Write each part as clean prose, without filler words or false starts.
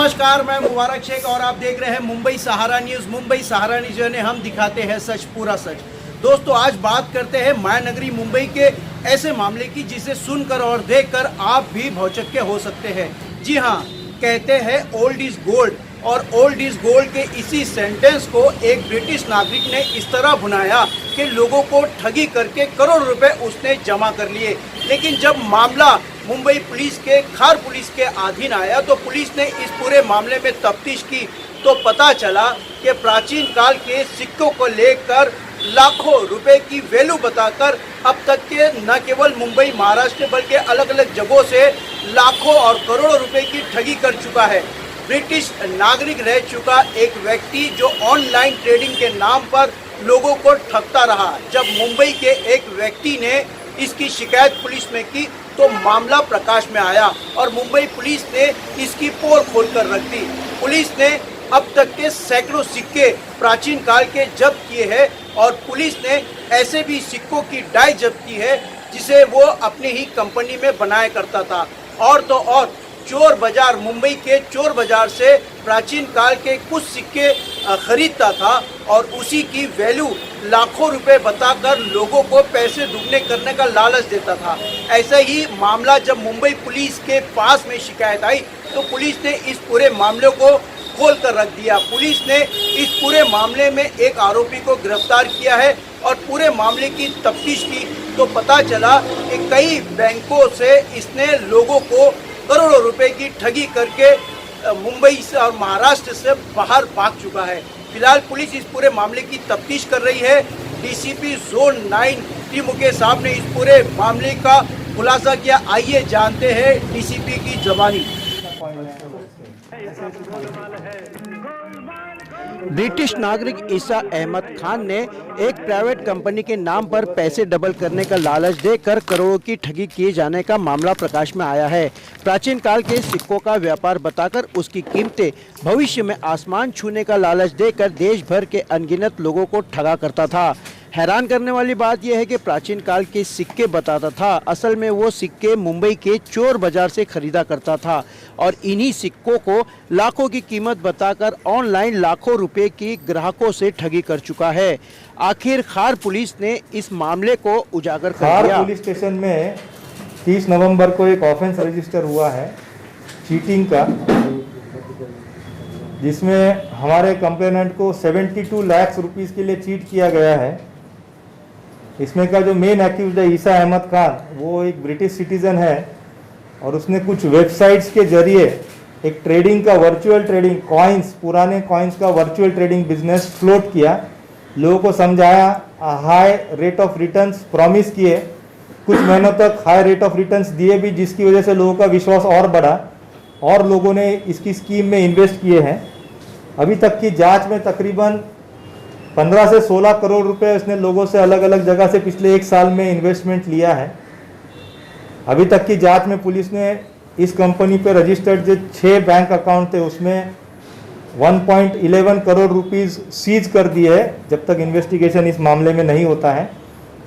नमस्कार, मैं मुबारक शेख और आप देख रहे हैं मुंबई सहारा न्यूज़। मुंबई सहारा न्यूज़ ने हम दिखाते हैं सच पूरा सच। दोस्तों, आज बात करते हैं मायानगरी मुंबई के ऐसे मामले की जिसे सुनकर और देखकर आप भी भौचक्के हो सकते हैं। जी हाँ, कहते हैं ओल्ड इज गोल्ड, और ओल्ड इज गोल्ड के इसी सेंटेंस को एक ब्रिटिश नागरिक ने इस तरह भुनाया कि लोगों को ठगी करके करोड़ रुपए उसने जमा कर लिए। लेकिन जब मामला मुंबई पुलिस के खार पुलिस के अधीन आया तो पुलिस ने इस पूरे मामले में तफ्तीश की तो पता चला कि प्राचीन काल के सिक्कों को लेकर लाखों रुपए की वैल्यू बताकर अब तक के न केवल मुंबई महाराष्ट्र बल्कि अलग अलग जगहों से लाखों और करोड़ों रुपए की ठगी कर चुका है। ब्रिटिश नागरिक रह चुका एक व्यक्ति जो ऑनलाइन ट्रेडिंग के नाम पर लोगों को ठगता रहा। जब मुंबई के एक व्यक्ति ने इसकी शिकायत पुलिस में की तो मामला प्रकाश में आया और मुंबई पुलिस ने इसकी पोल खोलकर रख दी। पुलिस ने अब तक के सैकड़ों सिक्के प्राचीन काल के जब्त किए हैं और पुलिस ने ऐसे भी सिक्कों की डाई जब्त की है जिसे वो अपनी ही कंपनी में बनाया करता था। और तो और चोर बाजार, मुंबई के चोर बाजार से प्राचीन काल के कुछ सिक्के खरीदता था और उसी की वैल्यू लाखों रुपए बताकर लोगों को पैसे दुगने करने का लालच देता था। ऐसा ही मामला जब मुंबई पुलिस के पास में शिकायत आई तो पुलिस ने इस पूरे मामले को खोल कर रख दिया। पुलिस ने इस पूरे मामले में एक आरोपी को गिरफ्तार किया है और पूरे मामले की तफ्तीश की तो पता चला कि कई बैंकों से इसने लोगों को करोड़ों रुपए की ठगी करके मुंबई से और महाराष्ट्र से बाहर भाग चुका है। फिलहाल पुलिस इस पूरे मामले की तफ्तीश कर रही है। डीसीपी जोन 9 टी मुकेश साहब ने इस पूरे मामले का खुलासा किया। आइए जानते हैं डीसीपी की जबानी। ब्रिटिश नागरिक ईसा अहमद खान ने एक प्राइवेट कंपनी के नाम पर पैसे डबल करने का लालच देकर करोड़ों की ठगी किए जाने का मामला प्रकाश में आया है। प्राचीन काल के सिक्कों का व्यापार बताकर उसकी कीमतें भविष्य में आसमान छूने का लालच देकर देश भर के अनगिनत लोगों को ठगा करता था। हैरान करने वाली बात यह है कि प्राचीन काल के सिक्के बताता था, असल में वो सिक्के मुंबई के चोर बाजार से खरीदा करता था और इन्हीं सिक्कों को लाखों की कीमत बताकर ऑनलाइन लाखों रुपए की ग्राहकों से ठगी कर चुका है। आखिर खार पुलिस ने इस मामले को उजागर कर दिया। खार पुलिस स्टेशन में 30 नवंबर को एक ऑफेंस रजिस्टर हुआ है चीटिंग का, जिसमें हमारे कंप्लेनेंट को 72 लाख रुपीस के लिए चीट किया गया है। इसमें का जो मेन एक्यूज्ड है ईसा अहमद खान, वो एक ब्रिटिश सिटीजन है और उसने कुछ वेबसाइट्स के जरिए एक ट्रेडिंग का वर्चुअल ट्रेडिंग कॉइन्स, पुराने कॉइन्स का वर्चुअल ट्रेडिंग बिजनेस फ्लोट किया, लोगों को समझाया, high rate of returns promise किए, कुछ महीनों तक हाई रेट ऑफ रिटर्न्स दिए भी, जिसकी वजह से लोगों का विश्वास और बढ़ा और लोगों ने इसकी स्कीम में इन्वेस्ट किए हैं। अभी तक की जांच में तकरीबन 15 से 16 करोड़ रुपए उसने लोगों से अलग अलग जगह से पिछले एक साल में इन्वेस्टमेंट लिया है। अभी तक की जांच में पुलिस ने इस कंपनी पे रजिस्टर्ड जो 6 बैंक अकाउंट थे उसमें 1.11 करोड़ रुपीस सीज कर दिए है जब तक इन्वेस्टिगेशन इस मामले में नहीं होता है।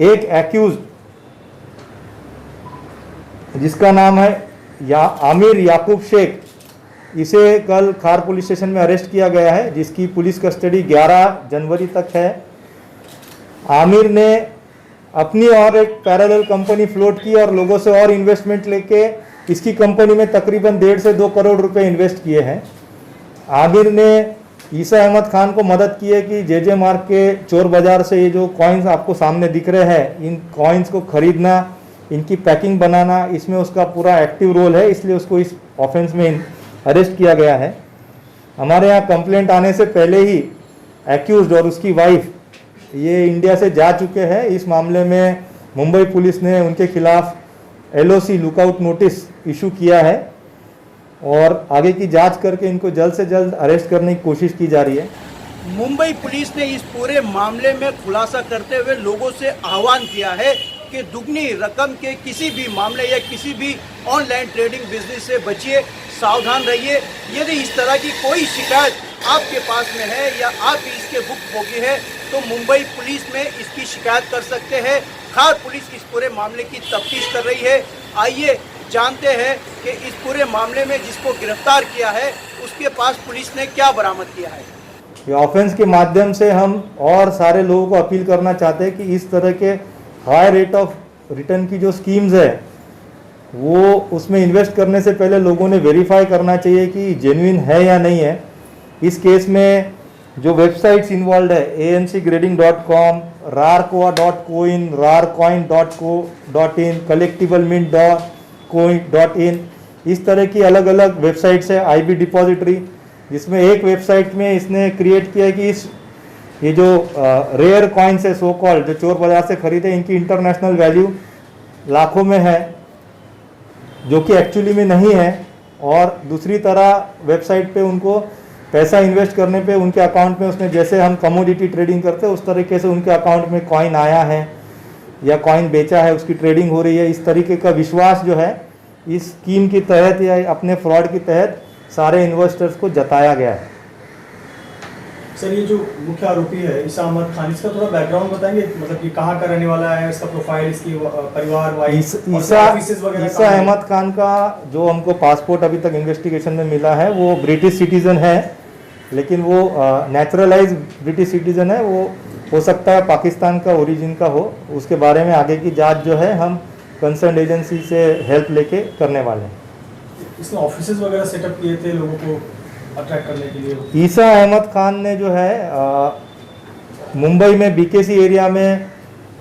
एक एक्यूज जिसका नाम है आमिर याकूब शेख, इसे कल खार पुलिस स्टेशन में अरेस्ट किया गया है, जिसकी पुलिस कस्टडी 11 जनवरी तक है। आमिर ने अपनी और एक पैरेलल कंपनी फ्लोट की और लोगों से और इन्वेस्टमेंट लेके इसकी कंपनी में तकरीबन 1.5 से 2 करोड़ रुपए इन्वेस्ट किए हैं। आमिर ने ईसा अहमद खान को मदद की है कि जे मार्ग के चोर बाजार से ये जो कॉइन्स आपको सामने दिख रहे हैं, इन कॉइन्स को खरीदना, इनकी पैकिंग बनाना, इसमें उसका पूरा एक्टिव रोल है, इसलिए उसको इस ऑफेंस में अरेस्ट किया गया है। हमारे यहाँ कंप्लेंट आने से पहले ही एक्यूज्ड और उसकी वाइफ ये इंडिया से जा चुके हैं। इस मामले में मुंबई पुलिस ने उनके खिलाफ LOC लुकआउट नोटिस इशू किया है और आगे की जांच करके इनको जल्द से जल्द अरेस्ट करने की कोशिश की जा रही है। मुंबई पुलिस ने इस पूरे मामले में खुलासा करते हुए लोगों से आह्वान किया है कि दुगनी रकम के किसी भी मामले या किसी भी ऑनलाइन ट्रेडिंग बिजनेस से बचिए, सावधान रहिए। यदि इस तरह की कोई शिकायत आपके पास में है या आप इसके भुक्तभोगी है तो मुंबई पुलिस में इसकी शिकायत कर सकते हैं। खार पुलिस इस पूरे मामले की तफ्तीश कर रही है। आइए जानते हैं कि इस पूरे मामले में जिसको गिरफ्तार किया है उसके पास पुलिस ने क्या बरामद किया है। ये ऑफेंस के माध्यम से हम और सारे लोगों को अपील करना चाहते हैं कि इस तरह के हाई रेट ऑफ रिटर्न की जो स्कीम्स है वो उसमें इन्वेस्ट करने से पहले लोगों ने वेरीफाई करना चाहिए कि जेन्युइन है या नहीं है। इस केस में जो वेबसाइट्स इन्वॉल्व है ancgrading.com, rarcoa.coin, rarcoin.co.in, collectivemint.coin.in, इस तरह की अलग अलग वेबसाइट्स है। IB डिपॉजिटरी, जिसमें एक वेबसाइट में इसने क्रिएट किया है कि ये जो रेयर कॉइन्स है सो कॉल्ड, जो चोर बाजार से खरीदे, इनकी इंटरनेशनल वैल्यू लाखों में है, जो कि एक्चुअली में नहीं है। और दूसरी तरह वेबसाइट पे उनको पैसा इन्वेस्ट करने पे उनके अकाउंट में उसने, जैसे हम कमोडिटी ट्रेडिंग करते हैं उस तरीके से उनके अकाउंट में कॉइन आया है या कॉइन बेचा है, उसकी ट्रेडिंग हो रही है। इस तरीके का विश्वास जो है इस स्कीम के तहत या अपने फ्रॉड के तहत सारे इन्वेस्टर्स को जताया गया है। सर, ये जो मुख्य आरोपी है ईसा अहमद खान, इसका थोड़ा बैकग्राउंड बताएंगे, मतलब कि कहाँ का रहने वाला है, इसका प्रोफाइल, इसकी परिवार, वाइफ, ईसा अहमद खान का जो हमको पासपोर्ट अभी तक इन्वेस्टिगेशन में मिला है वो ब्रिटिश सिटीजन है, लेकिन वो नेचुरलाइज ब्रिटिश सिटीजन है। वो हो सकता है पाकिस्तान का ओरिजिन का हो। उसके बारे में आगे की जांच जो है हम कंसर्न एजेंसी से हेल्प लेके करने वाले हैं। इसने ऑफिसेज वगैरह सेटअप किए थे लोगों को अट्रैक्ट करने के लिए। ईसा अहमद खान ने जो है मुंबई में BKC एरिया में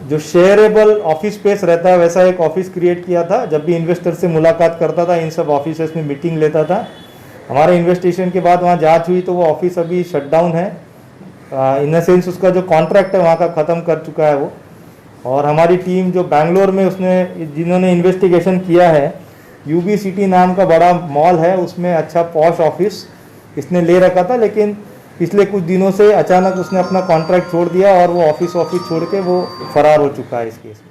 जो शेयरेबल ऑफिस स्पेस रहता है वैसा एक ऑफिस क्रिएट किया था। जब भी इन्वेस्टर से मुलाकात करता था इन सब ऑफिस में मीटिंग लेता था। हमारे इन्वेस्टिगेशन के बाद वहाँ जांच हुई तो वो ऑफिस अभी शटडाउन है, इन द सेंस उसका जो कॉन्ट्रैक्ट है वहाँ का ख़त्म कर चुका है वो। और हमारी टीम जो बैंगलोर में उसने जिन्होंने इन्वेस्टिगेशन किया है, UB सिटी नाम का बड़ा मॉल है, उसमें अच्छा पॉश ऑफिस इसने ले रखा था, लेकिन पिछले कुछ दिनों से अचानक उसने अपना कॉन्ट्रैक्ट छोड़ दिया और वो ऑफिस छोड़ के वो फरार हो चुका है इस केस में।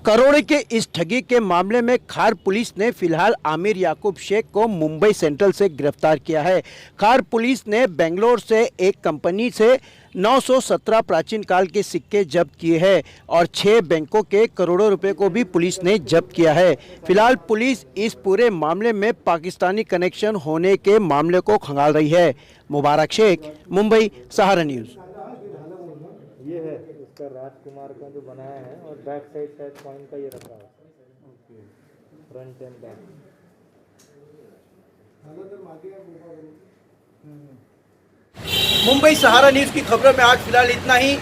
करोड़ों के इस ठगी के मामले में खार पुलिस ने फिलहाल आमिर याकूब शेख को मुंबई सेंट्रल से गिरफ्तार किया है। खार पुलिस ने बेंगलोर से एक कंपनी से 917 प्राचीन काल के सिक्के जब्त किए हैं और 6 बैंकों के करोड़ों रुपए को भी पुलिस ने जब्त किया है। फिलहाल पुलिस इस पूरे मामले में पाकिस्तानी कनेक्शन होने के मामले को खंगाल रही है। मुबारक शेख, मुंबई, सहारा न्यूज़। ये है इसका राजकुमार का जो बनाया है और बैक साइड शायद कॉइन का ये रखा है, फ्रंट एंड बैक। मुंबई सहारा न्यूज़ की खबरों में आज फिलहाल इतना ही।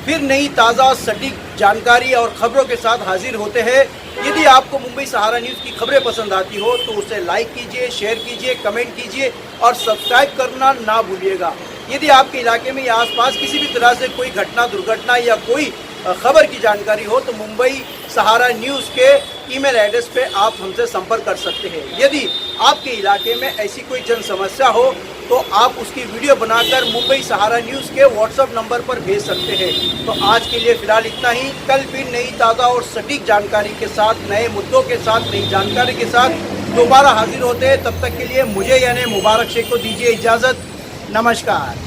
फिर नई ताज़ा सटीक जानकारी और खबरों के साथ हाजिर होते हैं। यदि आपको मुंबई सहारा न्यूज़ की खबरें पसंद आती हो तो उसे लाइक कीजिए, शेयर कीजिए, कमेंट कीजिए और सब्सक्राइब करना ना भूलिएगा। यदि आपके इलाके में या आसपास किसी भी तरह से कोई घटना, दुर्घटना या कोई खबर की जानकारी हो तो मुंबई सहारा न्यूज़ के ईमेल एड्रेस पे आप हमसे संपर्क कर सकते हैं। यदि आपके इलाके में ऐसी कोई जन समस्या हो तो आप उसकी वीडियो बनाकर मुंबई सहारा न्यूज़ के व्हाट्सएप नंबर पर भेज सकते हैं। तो आज के लिए फिलहाल इतना ही। कल फिर नई ताज़ा और सटीक जानकारी के साथ, नए मुद्दों के साथ, नई जानकारी के साथ दोबारा हाजिर होते हैं। तब तक के लिए मुझे यानी मुबारक शेख को दीजिए इजाज़त। नमस्कार।